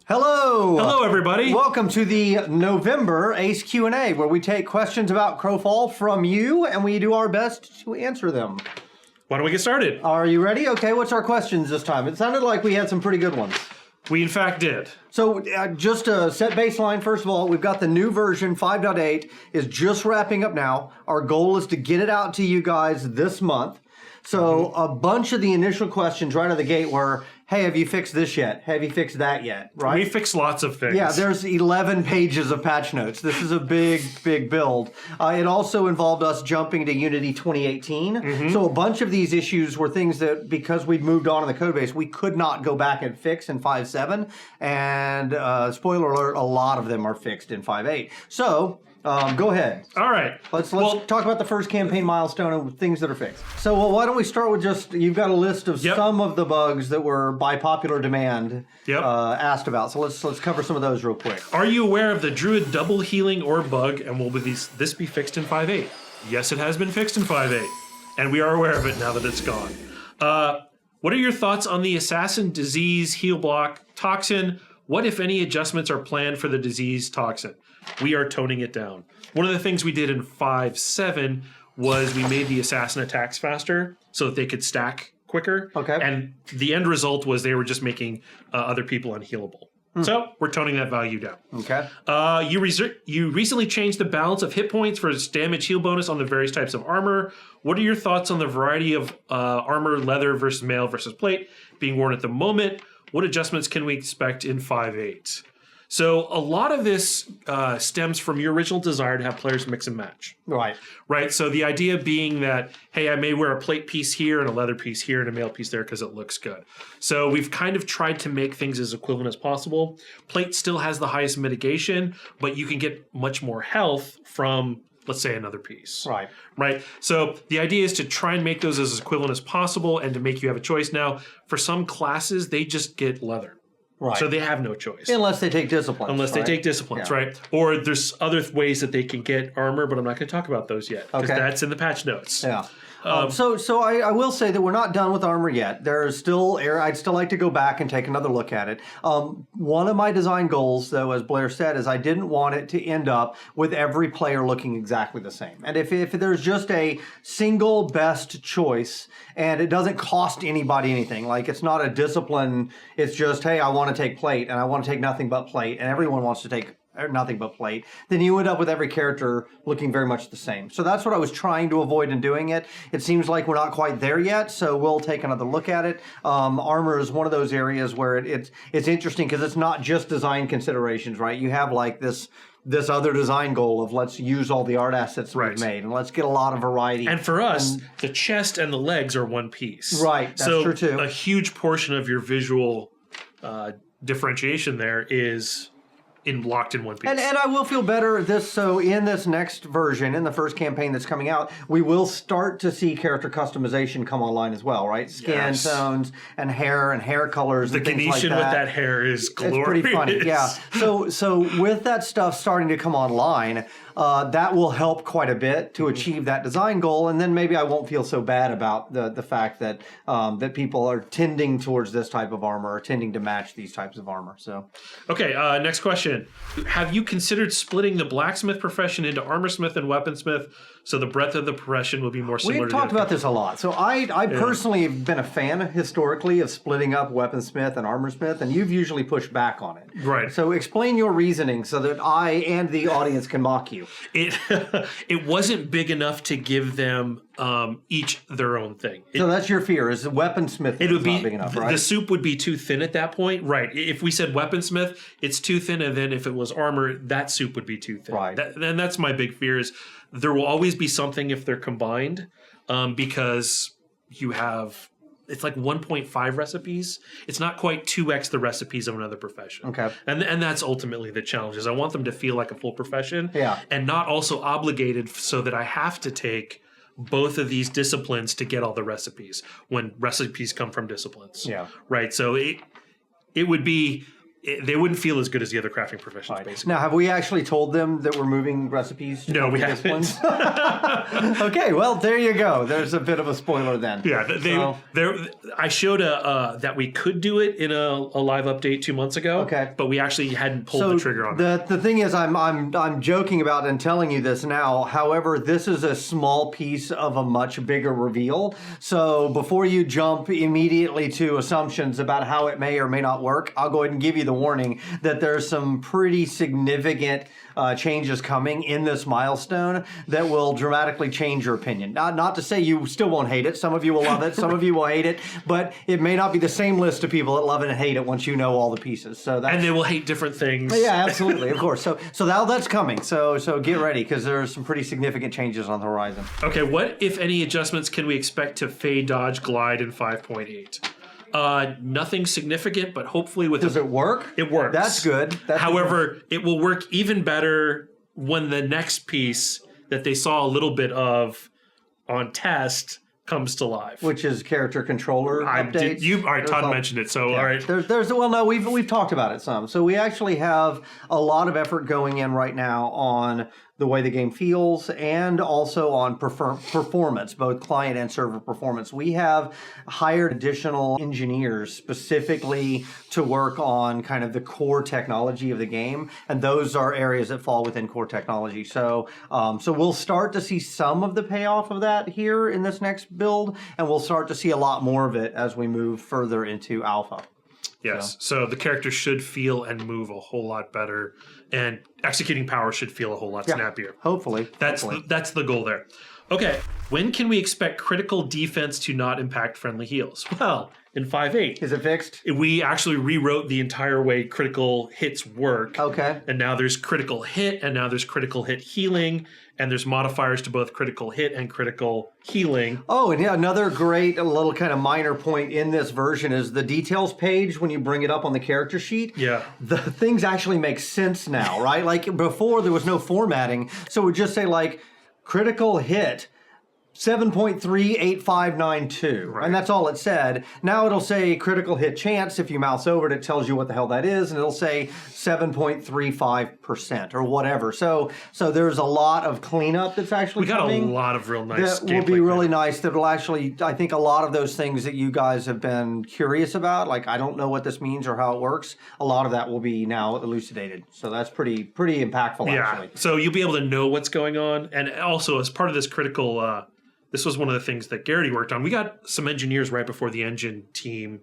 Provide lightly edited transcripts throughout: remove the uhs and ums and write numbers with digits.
Hello! Hello, everybody! Welcome to the November Ace Q&A, where we take questions about Crowfall from you, and we do our best to answer them. Why don't we get started? Are you ready? Okay, what's our questions this time? It sounded like we had some pretty good ones. We, in fact, did. So, just to set baseline, first of all, we've got the new version, 5.8, is just wrapping up now. Our goal is to get it out to you guys this month. So, a bunch of the initial questions right out of the gate were, hey, have you fixed this yet? Have you fixed that yet? Right? We fixed lots of things. Yeah, there's 11 pages of patch notes. This is a big, big build. It also involved us jumping to Unity 2018. So a bunch of these issues were things that, because we'd moved on in the codebase, we could not go back and fix in 5.7. And spoiler alert, a lot of them are fixed in 5.8. So go ahead. All right. Let's talk about the first campaign milestone and things that are fixed. So why don't we start with just, you've got a list of some of the bugs that were by popular demand asked about. So let's cover some of those real quick. Are you aware of the Druid double healing orb bug, and will this be fixed in 5.8? Yes, it has been fixed in 5.8, and we are aware of it now that it's gone. What are your thoughts on the Assassin Disease heal block Toxin? What, if any, adjustments are planned for the disease Toxin? We are toning it down. One of the things we did in 5.7 was we made the assassin attacks faster so that they could stack quicker. Okay. And the end result was they were just making other people unhealable. So we're toning that value down. Okay. You recently changed the balance of hit points for damage heal bonus on the various types of armor. What are your thoughts on the variety of armor, leather versus mail versus plate being worn at the moment? What adjustments can we expect in 5.8? So a lot of this stems from your original desire to have players mix and match. Right. Right. So the idea being that, hey, I may wear a plate piece here and a leather piece here and a mail piece there because it looks good. So we've kind of tried to make things as equivalent as possible. Plate still has the highest mitigation, but you can get much more health from, let's say, another piece. Right. Right. So the idea is to try and make those as equivalent as possible and to make you have a choice. Now, for some classes, they just get leather. Right. So they have no choice. Unless they take disciplines. Unless they take disciplines, right? Or there's other ways that they can get armor, but I'm not going to talk about those yet. Because that's in the patch notes. Yeah. So I will say that we're not done with armor yet. There's still I'd still like to go back and take another look at it. One of my design goals, though, as Blair said, is I didn't want it to end up with every player looking exactly the same. And if there's just a single best choice and it doesn't cost anybody anything, like it's not a discipline, it's just, hey, I want to take plate and I want to take nothing but plate, and everyone wants to take nothing but plate, then you end up with every character looking very much the same. So that's what I was trying to avoid in doing it. It seems like we're not quite there yet, so we'll take another look at it. Armor is one of those areas where it's interesting because it's not just design considerations, right? You have like this other design goal of let's use all the art assets we've made and let's get a lot of variety. And for us, the chest and the legs are one piece. Right, that's true too. A huge portion of your visual differentiation there is locked in one piece. And I will feel better so in this next version, in the first campaign that's coming out, we will start to see character customization come online as well, right? Skin tones and hair colors the and things like that. The Ganeshan with that hair is glorious. It's pretty funny, yeah. So with that stuff starting to come online, that will help quite a bit to achieve that design goal, and then maybe I won't feel so bad about the fact that that people are tending towards this type of armor or tending to match these types of armor. So, okay, next question. Have you considered splitting the blacksmith profession into armorsmith and weaponsmith so the breadth of the profession will be more similar? We've talked about this a lot. So I personally have been a fan historically of splitting up weaponsmith and armorsmith, and you've usually pushed back on it. Right. So explain your reasoning so that I and the audience can mock you. It wasn't big enough to give them each their own thing. So that's your fear, is weaponsmith is not big enough, right? The soup would be too thin at that point. Right. If we said weaponsmith, it's too thin, and then if it was armor, that soup would be too thin. Right. And that's my big fear is there will always be something if they're combined because you have... It's like 1.5 recipes. It's not quite 2x the recipes of another profession. Okay. And that's ultimately the challenge is I want them to feel like a full profession and not also obligated so that I have to take both of these disciplines to get all the recipes when recipes come from disciplines. Yeah. Right. So it would be they wouldn't feel as good as the other crafting professions, basically. Now, have we actually told them that we're moving recipes? No, we haven't. Okay, well, there you go. There's a bit of a spoiler then. Yeah, I showed that we could do it in a live update 2 months ago. Okay, but we actually hadn't pulled the trigger on it. The thing is, I'm joking about and telling you this now. However, this is a small piece of a much bigger reveal. So before you jump immediately to assumptions about how it may or may not work, I'll go ahead and give you the warning that there's some pretty significant changes coming in this milestone that will dramatically change your opinion. Not to say you still won't hate it. Some of you will love it. Some of you will hate it. But it may not be the same list of people that love it and hate it once you know all the pieces. So and they will hate different things. Yeah, absolutely, of course. So now that's coming. So get ready because there's some pretty significant changes on the horizon. Okay, what if any adjustments can we expect to Fey Dodge Glide in 5.8? Nothing significant, but hopefully with... Does it work? It works. That's good. However, it will work even better when the next piece that they saw a little bit of on test comes to life. Which is character controller updates. All right, Todd mentioned it, so all right. We've talked about it some. So we actually have a lot of effort going in right now on the way the game feels and also on performance, both client and server performance. We have hired additional engineers specifically to work on kind of the core technology of the game, and those are areas that fall within core technology. So we'll start to see some of the payoff of that here in this next build, and we'll start to see a lot more of it as we move further into alpha. Yes, so the character should feel and move a whole lot better, and executing power should feel a whole lot snappier. Hopefully. That's the goal there. Okay, when can we expect critical defense to not impact friendly heals? Well, in 5.8. Is it fixed? We actually rewrote the entire way critical hits work. Okay. And now there's critical hit, and now there's critical hit healing, and there's modifiers to both critical hit and critical healing. Oh, and another great little kind of minor point in this version is the details page when you bring it up on the character sheet. Yeah. The things actually make sense now, right? Like before there was no formatting, so it would just say like critical hit 7.38592, right. And that's all it said. Now it'll say critical hit chance. If you mouse over it, it tells you what the hell that is, and it'll say 7.35% or whatever. So there's a lot of cleanup that's actually coming. We got a lot of real nice that will be really nice. That will actually, I think, a lot of those things that you guys have been curious about, like I don't know what this means or how it works. A lot of that will be now elucidated. So that's pretty impactful. Yeah. Actually. So you'll be able to know what's going on, and also as part of this critical. This was one of the things that Garrity worked on. We got some engineers right before the engine team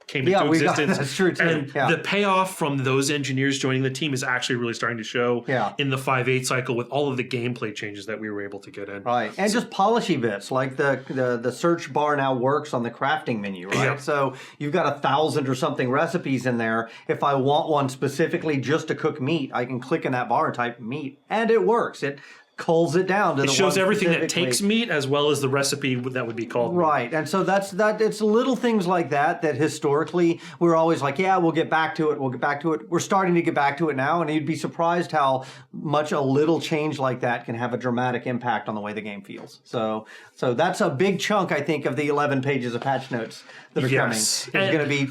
came into existence. That's true too. And the payoff from those engineers joining the team is actually really starting to show in the 5.8 cycle with all of the gameplay changes that we were able to get in. Right, and just polishy bits, like the search bar now works on the crafting menu, right? Yeah. So you've got 1,000 or something recipes in there. If I want one specifically just to cook meat, I can click in that bar and type meat, and it works. It culls it down to it shows everything that takes meat as well as the recipe that would be called right meat. And so that's it's little things like that historically we're always like, yeah, we'll get back to it, we're starting to get back to it now, and you'd be surprised how much a little change like that can have a dramatic impact on the way the game feels. So that's a big chunk, I think, of the 11 pages of patch notes that are coming. It's going to be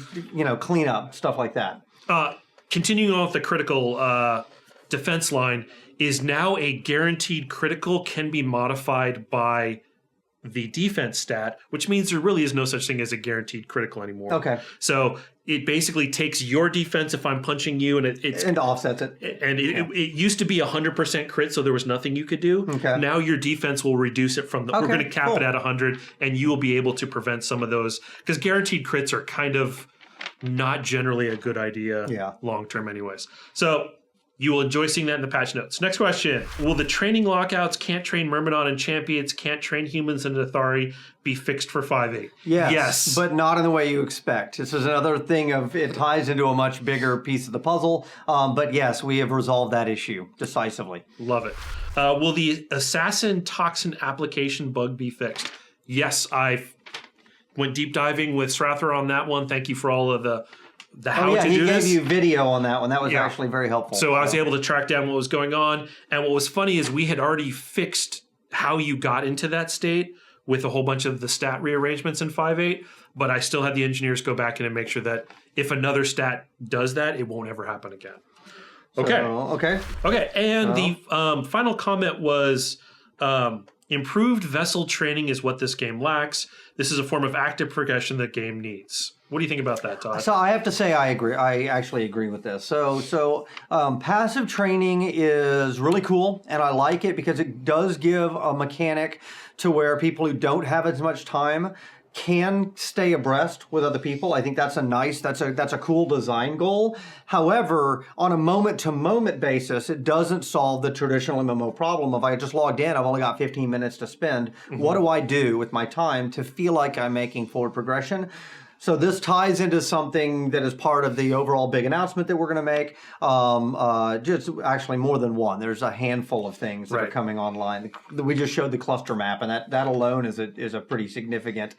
cleanup, stuff like that. Continuing on with the critical defense line, is now a guaranteed critical can be modified by the defense stat, which means there really is no such thing as a guaranteed critical anymore. Okay. So it basically takes your defense if I'm punching you, and it offsets it. And it used to be 100% crit, so there was nothing you could do. Okay. Now your defense will reduce it from we're going to cap it at 100, and you will be able to prevent some of those, because guaranteed crits are kind of not generally a good idea long term anyways. So you will enjoy seeing that in the patch notes. Next question. Will the training lockouts, can't train Myrmidon and champions, can't train humans and Athari be fixed for 5.8? Yes. But not in the way you expect. This is another thing of it ties into a much bigger piece of the puzzle. But yes, we have resolved that issue decisively. Love it. Will the Assassin Toxin application bug be fixed? Yes, I went deep diving with Srather on that one. Thank you for all of the how to do this. He gave you video on that one. That was actually very helpful. So I was able to track down what was going on. And what was funny is we had already fixed how you got into that state with a whole bunch of the stat rearrangements in 5.8, but I still had the engineers go back in and make sure that if another stat does that, it won't ever happen again. Okay. Okay. And the final comment was improved vessel training is what this game lacks. This is a form of active progression that game needs. What do you think about that, Todd? So I have to say I agree. I actually agree with this. So passive training is really cool, and I like it because it does give a mechanic to where people who don't have as much time can stay abreast with other people. I think that's a cool design goal. However, on a moment-to-moment basis, it doesn't solve the traditional MMO problem of I just logged in, I've only got 15 minutes to spend. What do I do with my time to feel like I'm making forward progression? So this ties into something that is part of the overall big announcement that we're going to make. Just actually more than one. There's a handful of things that are coming online. We just showed the cluster map, and that alone is a pretty significant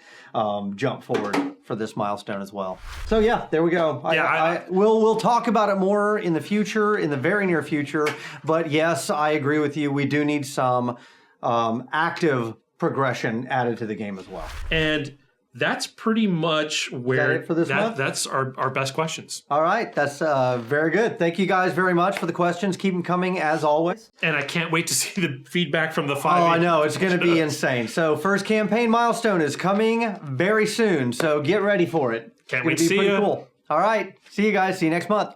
jump forward for this milestone as well. So yeah, there we go. We'll talk about it more in the future, in the very near future. But yes, I agree with you. We do need some active progression added to the game as well. And that's pretty much where it for this month? That's our best questions. All right. That's very good. Thank you guys very much for the questions. Keep them coming as always. And I can't wait to see the feedback from the 5.8. Oh, I know. It's going to be insane. So first campaign milestone is coming very soon. So get ready for it. Can't wait to be see pretty you. Cool. All right. See you guys. See you next month.